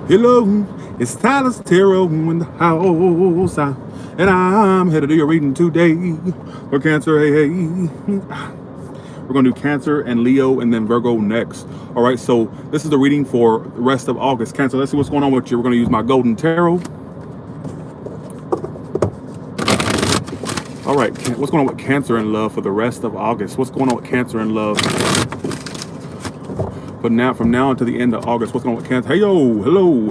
Hello, it's Tyler's Tarot in the house, and I'm here to do your reading today for Cancer. Hey, we're gonna do Cancer and Leo, and then Virgo next. All right, so this is the reading for the rest of August. Cancer, let's see what's going on with you. We're gonna use my golden tarot. All right, what's going on with Cancer and love for the rest of August? What's going on with Cancer and love? But now, from now until the end of August, what's going on with Cancer? Hey, yo, hello,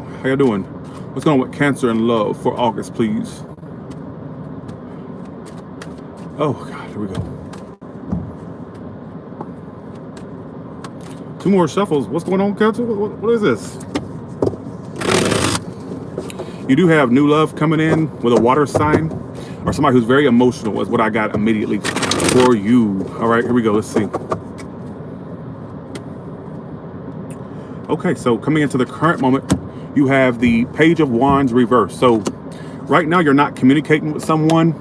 how you doing? What's going on with Cancer and love for August, please? Oh, God, here we go. Two more shuffles. What's going on, Cancer? What is this? You do have new love coming in with a water sign or somebody who's very emotional is what I got immediately for you. All right, here we go. Let's see. Okay, so coming into the current moment, you have the Page of Wands reversed. So right now you're not communicating with someone.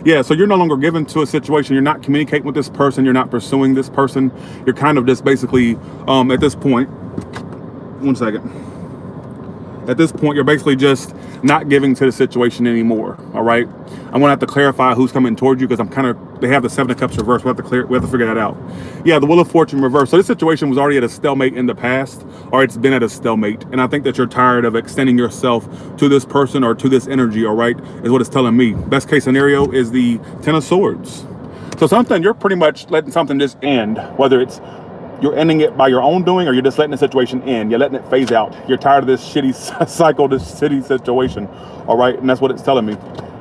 Yeah, so you're no longer given to a situation. You're not communicating with this person. You're not pursuing this person. You're kind of just basically, at this point, one second. At this point, you're basically just not giving to the situation anymore. All right. I'm gonna have to clarify who's coming towards you because they have the Seven of Cups reversed. We have to figure that out. Yeah, the Wheel of Fortune reversed. So this situation was already at a stalemate in the past, or it's been at a stalemate. And I think that you're tired of extending yourself to this person or to this energy. All right, is what it's telling me. Best case scenario is the Ten of Swords. So you're pretty much letting something just end, whether it's you're ending it by your own doing, or you're just letting the situation end. You're letting it phase out. You're tired of this shitty cycle, this shitty situation. All right, and that's what it's telling me.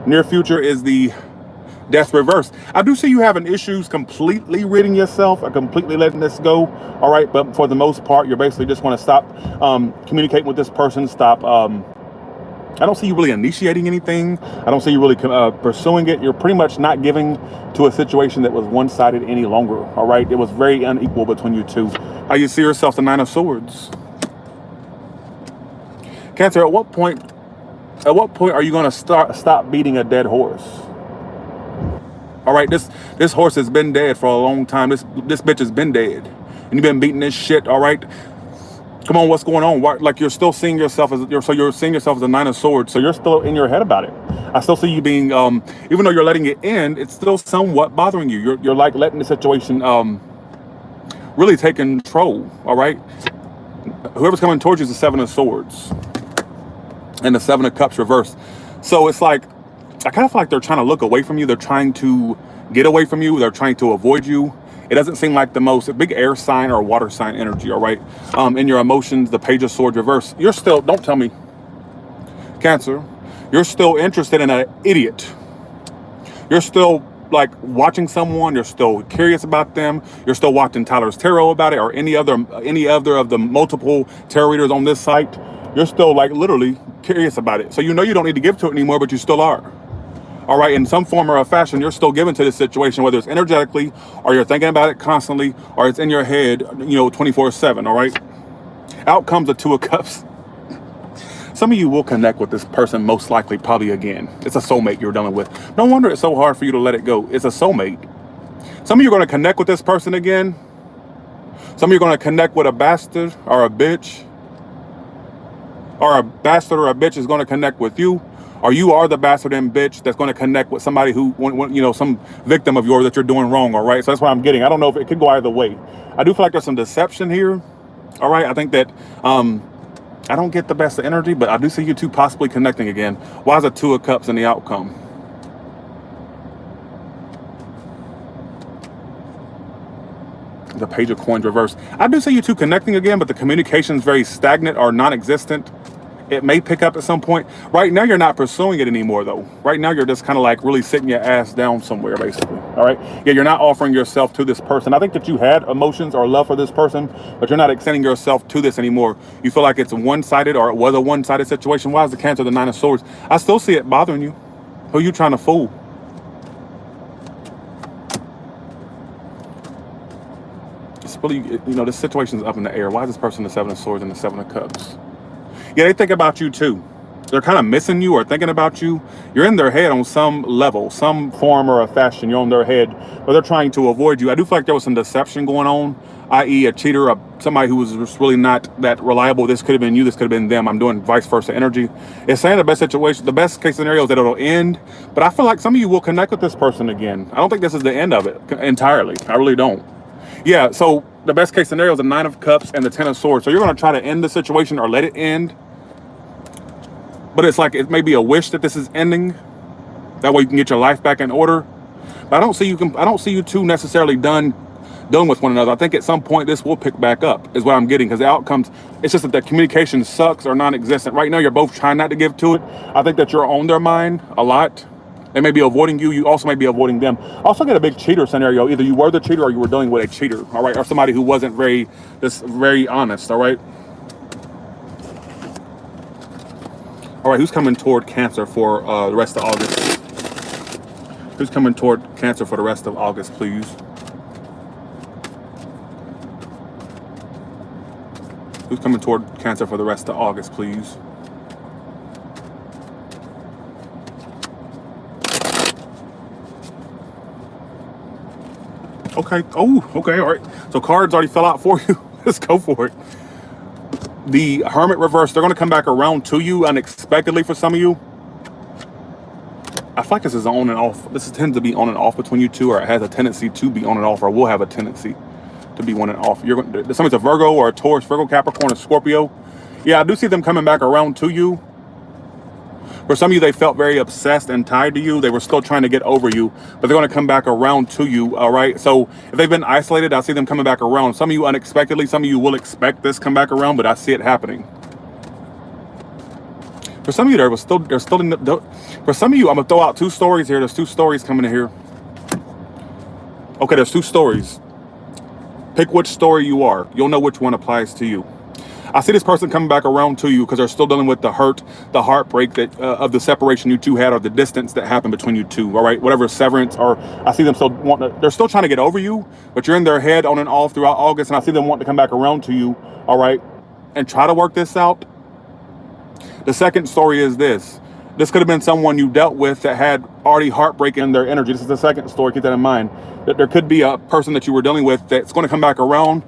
Near future is the Death reverse. I do see you having issues completely ridding yourself or completely letting this go. All right, but for the most part, you're basically just want to stop communicating with this person. Stop. I don't see you really initiating anything. I don't see you really pursuing it. You're pretty much not giving to a situation that was one-sided any longer. All right, it was very unequal between you two. How you see yourself, the Nine of Swords. Cancer, at what point are you going to stop beating a dead horse? All right, this horse has been dead for a long time. This bitch has been dead, and you've been beating this shit. All right. Come on, what's going on? Why, like you're still seeing yourself as you're seeing yourself as a Nine of Swords. So you're still in your head about it. I still see you being, even though you're letting it end, it's still somewhat bothering you. You're like letting the situation really take control. All right. Whoever's coming towards you is the Seven of Swords and the Seven of Cups reversed. So it's like I kind of feel like they're trying to look away from you. They're trying to get away from you. They're trying to avoid you. It doesn't seem like the most big air sign or water sign energy, all right? In your emotions, the Page of Swords reverse. You're still, don't tell me, Cancer, you're still interested in an idiot. You're still like watching someone. You're still curious about them. You're still watching Tyler's Tarot about it or any other of the multiple tarot readers on this site. You're still like literally curious about it. So you know you don't need to give to it anymore, but you still are. All right, in some form or fashion, you're still given to this situation, whether it's energetically or you're thinking about it constantly or it's in your head, 24/7, all right? Out comes the Two of Cups. Some of you will connect with this person most likely probably again. It's a soulmate you're dealing with. No wonder it's so hard for you to let it go. It's a soulmate. Some of you are going to connect with this person again. Some of you are going to connect with a bastard or a bitch. Or a bastard or a bitch is going to connect with you. Or you are the bastard and bitch that's going to connect with somebody who, some victim of yours that you're doing wrong, all right? So that's what I'm getting. I don't know if it could go either way. I do feel like there's some deception here, all right? I think that I don't get the best of energy, but I do see you two possibly connecting again. Why is the Two of Cups in the outcome? The Page of Coins reversed. I do see you two connecting again, but the communication is very stagnant or non-existent. It may pick up at some point. Right now, you're not pursuing it anymore, though. Right now, you're just kind of like really sitting your ass down somewhere, basically. All right. Yeah, you're not offering yourself to this person. I think that you had emotions or love for this person, but you're not extending yourself to this anymore. You feel like it's one-sided or it was a one-sided situation. Why is the Cancer the Nine of Swords? I still see it bothering you. Who are you trying to fool? It's really, this situation is up in the air. Why is this person the Seven of Swords and the Seven of Cups? Yeah, they think about you too. they're kind of missing you or thinking about you. You're in their head on some level, some form or a fashion. You're on their head, but they're trying to avoid you. I do feel like there was some deception going on, i.e. a cheater, somebody who was just really not that reliable. This could have been you, this could have been them. I'm doing vice versa energy. It's saying the best situation, the best case scenario is that it'll end, but I feel like some of you will connect with this person again. I don't think this is the end of it entirely. I really don't. Yeah, so the best case scenario is the 9 of Cups and the 10 of Swords. So you're going to try to end the situation or let it end. But it's like it may be a wish that this is ending. That way you can get your life back in order. But I don't see you two necessarily done with one another. I think at some point this will pick back up, is what I'm getting, because the outcomes, it's just that the communication sucks or non-existent. Right now you're both trying not to give to it. I think that you're on their mind a lot. They may be avoiding you. You also may be avoiding them. I also get a big cheater scenario. Either you were the cheater or you were dealing with a cheater, all right? Or somebody who wasn't very honest, all right? All right, who's coming toward Cancer for the rest of August? Who's coming toward Cancer for the rest of August, please? Who's coming toward Cancer for the rest of August, please? Okay. Oh, okay. All right. So cards already fell out for you. Let's go for it. The Hermit reverse, they're going to come back around to you unexpectedly for some of you. I feel like this is on and off. This tends to be on and off between you two, or it has a tendency to be on and off, or will have a tendency to be on and off. Somebody's a Virgo or a Taurus, Virgo, Capricorn, or Scorpio. Yeah, I do see them coming back around to you. For some of you, they felt very obsessed and tied to you. They were still trying to get over you, but they're going to come back around to you, all right? So if they've been isolated, I see them coming back around. Some of you unexpectedly, some of you will expect this come back around, but I see it happening. For some of you, for some of you, I'm going to throw out 2 stories here. There's 2 stories coming in here. Okay, there's 2 stories. Pick which story you are. You'll know which one applies to you. I see this person coming back around to you because they're still dealing with the hurt, the heartbreak that of the separation you two had, or the distance that happened between you two, all right? Whatever severance, or I see them still they're still trying to get over you, but you're in their head on and off throughout August, and I see them wanting to come back around to you, all right, and try to work this out. The second story is this. This could have been someone you dealt with that had already heartbreak in their energy. This is the second story, keep that in mind. That there could be a person that you were dealing with that's going to come back around.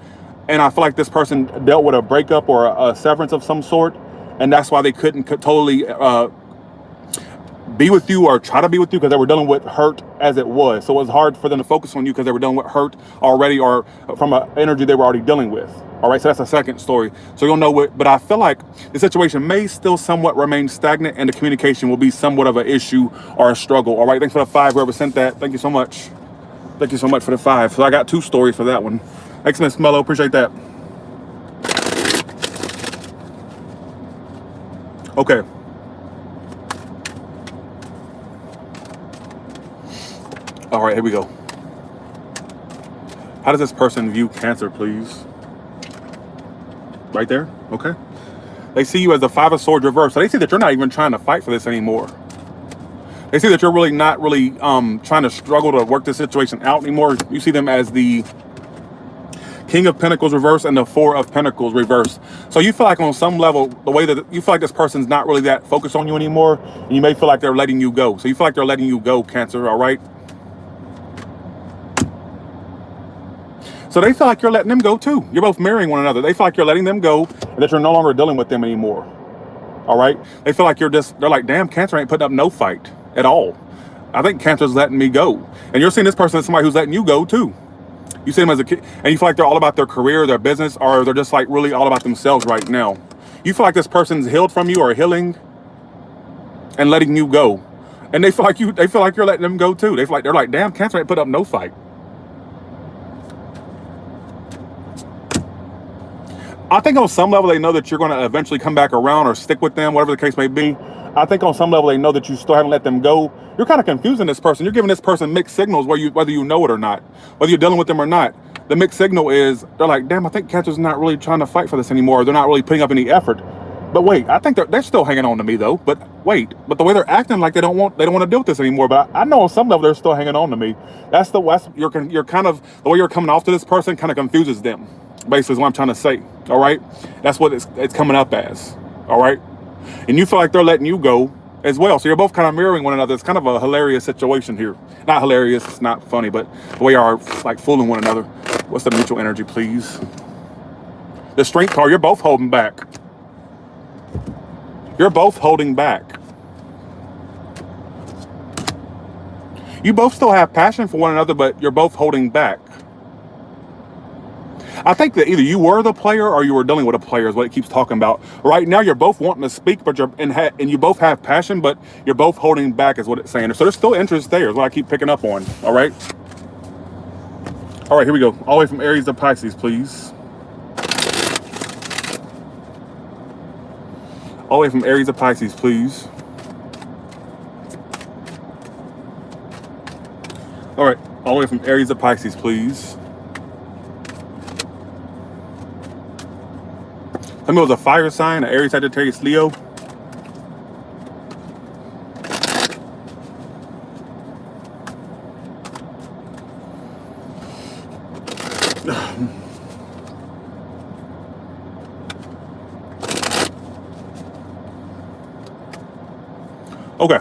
And I feel like this person dealt with a breakup or a severance of some sort, and that's why they couldn't totally be with you or try to be with you, because they were dealing with hurt as it was. So it was hard for them to focus on you because they were dealing with hurt already, or from an energy they were already dealing with. All right, so that's the second story. So you'll know what, but I feel like the situation may still somewhat remain stagnant, and the communication will be somewhat of an issue or a struggle. All right, thanks for the 5, whoever sent that. Thank you so much. Thank you so much for the 5. So I got 2 stories for that one. Thanks, Miss Mello. Appreciate that. Okay. All right, here we go. How does this person view Cancer, please? Right there? Okay. They see you as the 5 of Swords reverse. So they see that you're not even trying to fight for this anymore. They see that you're really not trying to struggle to work this situation out anymore. You see them as the King of Pentacles reverse and the 4 of Pentacles reverse. So you feel like on some level, the way that you feel like this person's not really that focused on you anymore, and you may feel like they're letting you go. So you feel like they're letting you go, Cancer, all right? So they feel like you're letting them go too. You're both mirroring one another. They feel like you're letting them go and that you're no longer dealing with them anymore. All right? They feel like they're like, damn, Cancer ain't putting up no fight at all. I think Cancer's letting me go. And you're seeing this person as somebody who's letting you go too. You see them as a kid, and you feel like they're all about their career, their business, or they're just like really all about themselves right now. You feel like this person's healed from you or healing and letting you go. And they feel like you're letting them go too. They're like, damn, Cancer ain't put up no fight. I think on some level they know that you're going to eventually come back around or stick with them, whatever the case may be. I think on some level they know that you still haven't let them go. You're kind of confusing this person. You're giving this person mixed signals whether you know it or not, whether you're dealing with them or not. The mixed signal is they're like, damn, I think Cancer's not really trying to fight for this anymore. They're not really putting up any effort. But wait, I think they're still hanging on to me though. But the way they're acting like they don't want to deal with this anymore. But I know on some level they're still hanging on to me. You're kind of, the way you're coming off to this person kind of confuses them. Basically is what I'm trying to say. All right, that's what it's coming up as. All right, And you feel like they're letting you go as well. So you're both kind of mirroring one another. It's kind of a hilarious situation here. Not hilarious, it's not funny, but the way you are like fooling one another. What's the mutual energy, please? The Strength card, you're both holding back. You're both holding back. You both still have passion for one another, but you're both holding back. I think that either you were the player or you were dealing with a player is what it keeps talking about. Right now, you're both wanting to speak, but and you both have passion, but you're both holding back is what it's saying. So there's still interest there is what I keep picking up on, all right? All right, here we go. All the way from Aries to Pisces, please. All the way from Aries to Pisces, please. All right, all the way from Aries to Pisces, please. Tell me it was a fire sign, an Aries, Sagittarius, Leo. Okay.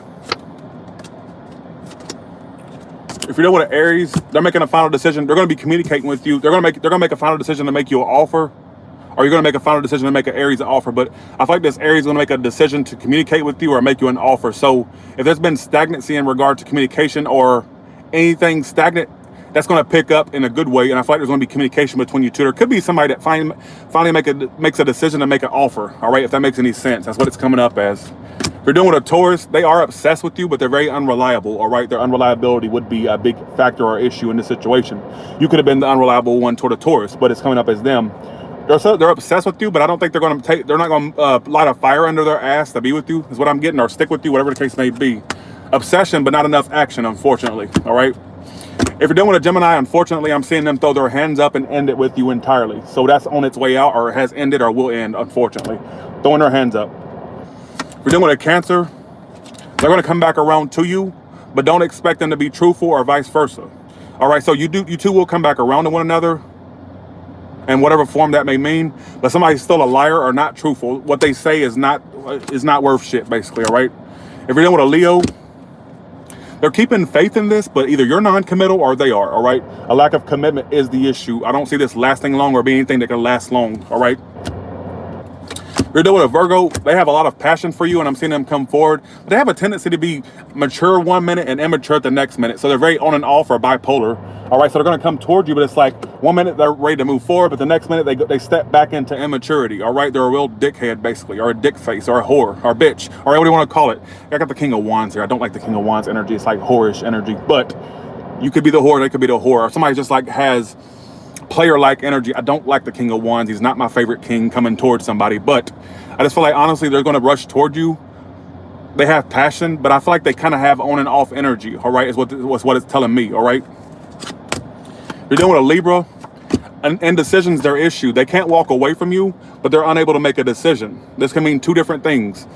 If you're dealing with an Aries, they're making a final decision. They're going to be communicating with you. They're going to make a final decision to make you an offer, or you're going to make a final decision to make an Aries an offer. But I feel like this Aries is going to make a decision to communicate with you or make you an offer. So if there's been stagnancy in regard to communication or anything stagnant, that's going to pick up in a good way. And I feel like there's going to be communication between you two. There could be somebody that finally makes a decision to make an offer. All right, if that makes any sense. That's what it's coming up as. If you're dealing with a Taurus, they are obsessed with you, but they're very unreliable, all right? Their unreliability would be a big factor or issue in this situation. You could have been the unreliable one toward a Taurus, but it's coming up as them. They're obsessed with you, but I don't think they're not going to light a fire under their ass to be with you, is what I'm getting, or stick with you, whatever the case may be. Obsession, but not enough action, unfortunately, all right? If you're dealing with a Gemini, unfortunately, I'm seeing them throw their hands up and end it with you entirely. So that's on its way out, or has ended, or will end, unfortunately. Throwing their hands up. If you're dealing with a Cancer, they're going to come back around to you, but don't expect them to be truthful or vice versa. All right, so you two will come back around to one another in whatever form that may mean, but somebody's still a liar or not truthful. What they say is not worth shit, basically, all right? If you're dealing with a Leo, they're keeping faith in this, but either you're non-committal or they are, all right? A lack of commitment is the issue. I don't see this lasting long or being anything that can last long, all right? If you're dealing with a Virgo, they have a lot of passion for you, and I'm seeing them come forward. But they have a tendency to be mature one minute and immature the next minute. So they're very on and off or bipolar. All right, so they're going to come toward you, but it's like 1 minute they're ready to move forward, but the next minute they step back into immaturity. All right, they're a real dickhead, basically, or a dick face, or a whore, or a bitch, or whatever you want to call it. I got the King of Wands here. I don't like the King of Wands energy. It's like whorish energy, but you could be the whore, they could be the whore. Or somebody just like has player-like energy. I don't like the King of Wands. He's not my favorite king coming towards somebody, but I just feel like, honestly, they're going to rush toward you. They have passion, but I feel like they kind of have on and off energy, all right, is what it's telling me, all right? You're dealing with a Libra, and indecision's their issue. They can't walk away from you, but they're unable to make a decision. This can mean two different things.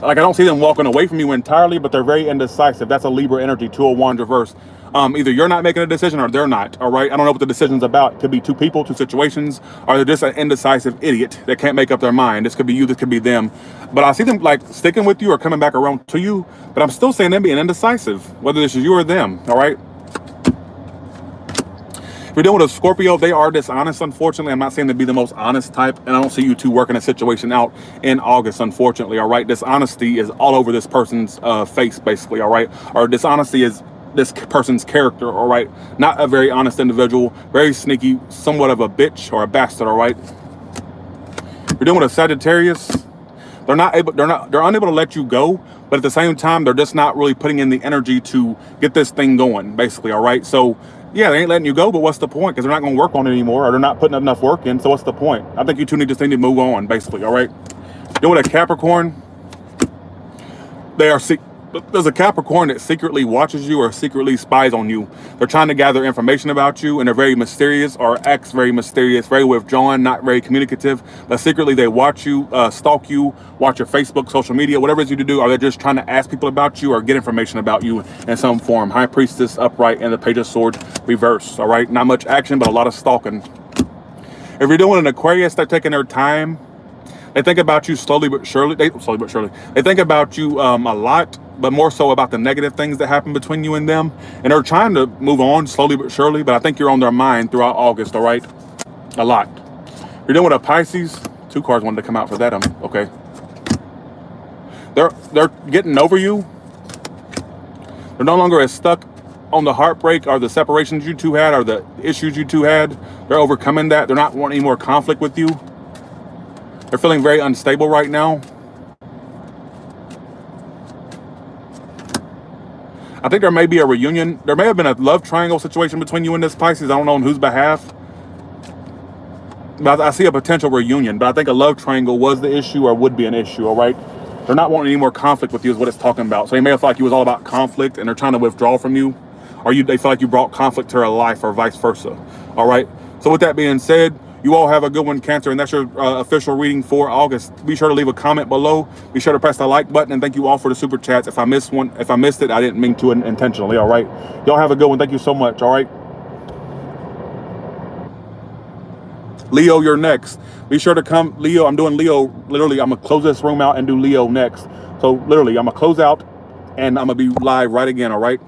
Like, I don't see them walking away from you entirely, but they're very indecisive. That's a Libra energy, 2 of Wands reverse. Either you're not making a decision or they're not, all right? I don't know what the decision's about. It could be two people, two situations, or they're just an indecisive idiot that can't make up their mind. This could be you, this could be them. But I see them, like, sticking with you or coming back around to you, but I'm still saying them being indecisive, whether this is you or them, all right? If you're dealing with a Scorpio, they are dishonest, unfortunately. I'm not saying to be the most honest type, and I don't see you two working a situation out in August, unfortunately, all right? Dishonesty is all over this person's face, basically, all right? Or dishonesty is this person's character, all right? Not a very honest individual, very sneaky, somewhat of a bitch or a bastard, all right? You're dealing with a Sagittarius. They're unable to let you go, but at the same time, they're just not really putting in the energy to get this thing going, basically, all right? So yeah, they ain't letting you go, but what's the point? Because they're not going to work on it anymore, or they're not putting enough work in, so what's the point? I think you two need to move on, basically, all right? You're dealing with a Capricorn. There's a Capricorn that secretly watches you or secretly spies on you. They're trying to gather information about you, and they're very mysterious, or acts very mysterious, very withdrawn, not very communicative. But secretly they watch you, stalk you, watch your Facebook, social media, whatever it is you do, or they're just trying to ask people about you or get information about you in some form. High Priestess upright and the Page of Swords reverse, all right? Not much action, but a lot of stalking. If you're doing an Aquarius, they're taking their time. They think about you slowly but surely. They think about you a lot, but more so about the negative things that happen between you and them. And they're trying to move on slowly but surely, but I think you're on their mind throughout August, all right? A lot. You're dealing with a Pisces. 2 cards wanted to come out for that. Okay. They're getting over you. They're no longer as stuck on the heartbreak or the separations you two had or the issues you two had. They're overcoming that. They're not wanting any more conflict with you. They're feeling very unstable right now. I think there may be a reunion. There may have been a love triangle situation between you and this Pisces. I don't know on whose behalf. But I see a potential reunion. But I think a love triangle was the issue or would be an issue, all right? They're not wanting any more conflict with you is what it's talking about. So they may have felt like you was all about conflict and they're trying to withdraw from you. Or they feel like you brought conflict to their life or vice versa, all right? So with that being said, you all have a good one, Cancer, and that's your official reading for August. Be sure to leave a comment below. Be sure to press the like button, and thank you all for the super chats. If I missed it, I didn't mean to intentionally, all right? Y'all have a good one. Thank you so much, all right? Leo, you're next. Be sure to come. Leo, I'm doing Leo. Literally, I'm going to close this room out and do Leo next. So literally, I'm going to close out, and I'm going to be live right again, all right?